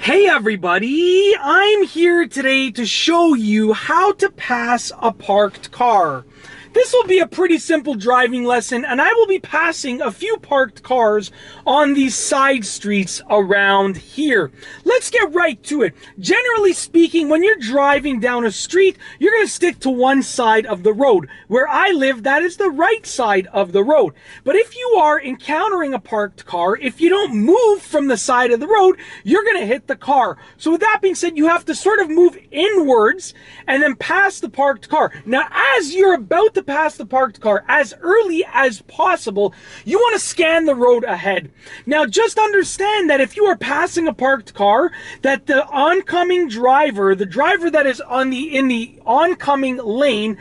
Hey everybody, I'm here today to show you how to pass a parked car. This will be a pretty simple driving lesson, and I will be passing a few parked cars on these side streets around here. Let's get right to it. Generally speaking, when you're driving down a street, you're going to stick to one side of the road. Where I live, that is the right side of the road. But if you are encountering a parked car, if you don't move from the side of the road, you're going to hit the car. So with that being said, you have to sort of move inwards and then pass the parked car. Now, as you're about to pass the parked car, as early as possible, you want to scan the road ahead. Now, just understand that if you are passing a parked car, that the oncoming driver, the driver that is in the oncoming lane,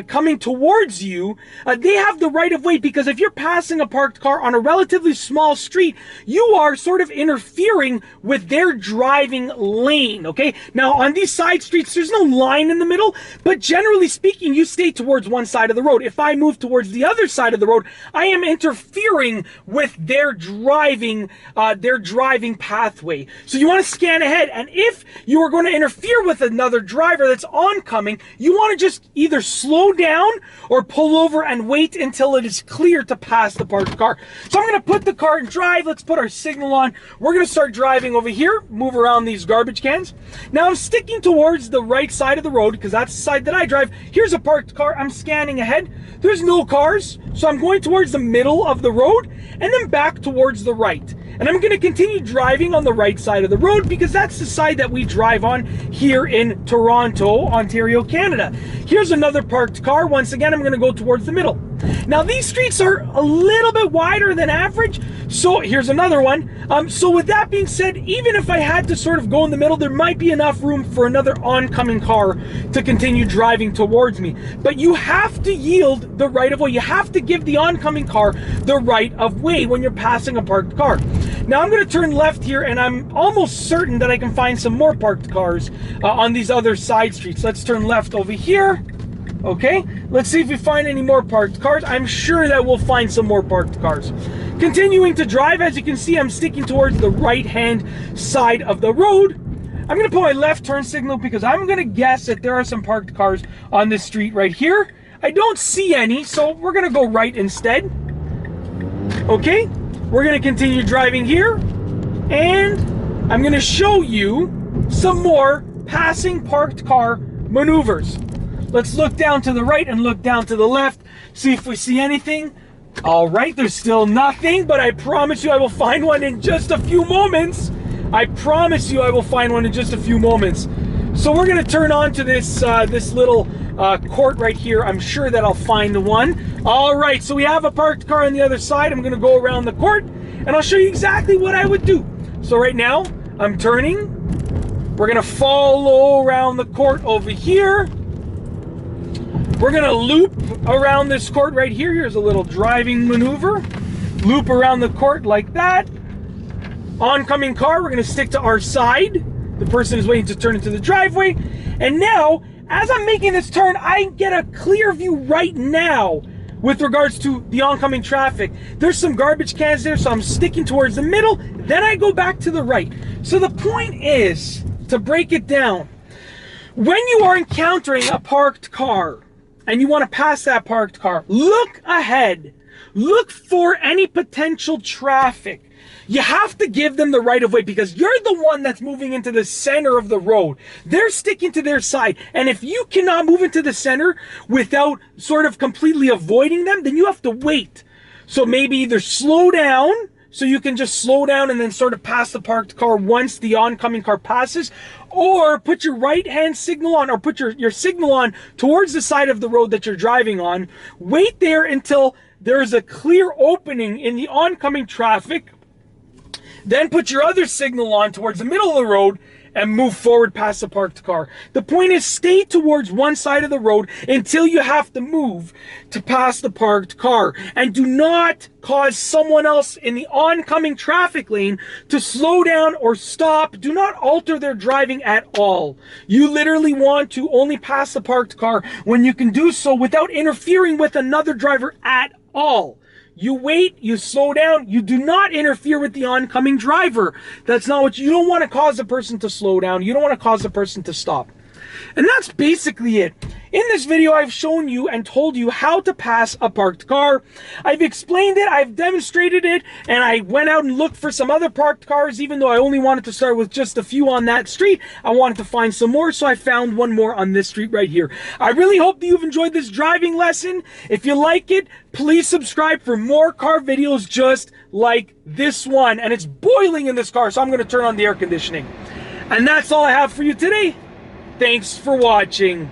coming towards you, they have the right of way, because if you're passing a parked car on a relatively small street, you are sort of interfering with their driving lane, okay? Now, on these side streets, there's no line in the middle, but generally speaking, you stay towards one side of the road. If I move towards the other side of the road, I am interfering with their driving pathway. So you want to scan ahead, and if you are going to interfere with another driver that's oncoming, you want to just either slow down or pull over and wait until it is clear to pass the parked car. So I'm going to put the car in drive. Let's put our signal on. We're going to start driving over here, move around these garbage cans. Now I'm sticking towards the right side of the road because that's the side that I drive. Here's a parked car. I'm scanning ahead. There's no cars, so I'm going towards the middle of the road and then back towards the right. And I'm going to continue driving on the right side of the road because that's the side that we drive on here in Toronto, Ontario, Canada. Here's another parked car. Once again, I'm going to go towards the middle. Now, these streets are a little bit wider than average, so here's another one. So with that being said, even if I had to sort of go in the middle, there might be enough room for another oncoming car to continue driving towards me. But you have to yield the right of way. You have to give the oncoming car the right of way when you're passing a parked car. Now I'm going to turn left here, and I'm almost certain that I can find some more parked cars on these other side streets. Let's turn left over here. Okay, let's see if we find any more parked cars. I'm sure that we'll find some more parked cars. Continuing to drive, as you can see, I'm sticking towards the right-hand side of the road. I'm going to put my left turn signal because I'm going to guess that there are some parked cars on this street right here. I don't see any, so we're going to go right instead. Okay, we're going to continue driving here, and I'm going to show you some more passing parked car maneuvers. Let's look down to the right and look down to the left, see if we see anything. All right, there's still nothing, but I promise you I will find one in just a few moments. I promise you I will find one in just a few moments. So we're going to turn on to this little court right here. I'm sure that I'll find one. All right, so we have a parked car on the other side. I'm going to go around the court, and I'll show you exactly what I would do. So right now, I'm turning. We're going to follow around the court over here. We're going to loop around this court right here. Here's a little driving maneuver. Loop around the court like that. Oncoming car, we're going to stick to our side. The person is waiting to turn into the driveway. And now, as I'm making this turn, I get a clear view right now with regards to the oncoming traffic. There's some garbage cans there, so I'm sticking towards the middle. Then I go back to the right. So the point is, to break it down, when you are encountering a parked car, and you want to pass that parked car, look ahead. Look for any potential traffic. You have to give them the right of way because you're the one that's moving into the center of the road. They're sticking to their side. And if you cannot move into the center without sort of completely avoiding them, then you have to wait. So maybe either slow down, so you can just slow down and then sort of pass the parked car once the oncoming car passes, or put your right-hand signal on, or put your signal on towards the side of the road that you're driving on. Wait there until there is a clear opening in the oncoming traffic. Then put your other signal on towards the middle of the road and move forward past the parked car. The point is, stay towards one side of the road until you have to move to pass the parked car. And do not cause someone else in the oncoming traffic lane to slow down or stop. Do not alter their driving at all. You literally want to only pass the parked car when you can do so without interfering with another driver at all. You wait, you slow down, you do not interfere with the oncoming driver. That's not what you don't want to cause a person to slow down. You don't want to cause a person to stop. And that's basically it. In this video, I've shown you and told you how to pass a parked car. I've explained it, I've demonstrated it, and I went out and looked for some other parked cars, even though I only wanted to start with just a few on that street. I wanted to find some more, so I found one more on this street right here. I really hope that you've enjoyed this driving lesson. If you like it, please subscribe for more car videos just like this one. And it's boiling in this car, so I'm going to turn on the air conditioning. And that's all I have for you today. Thanks for watching.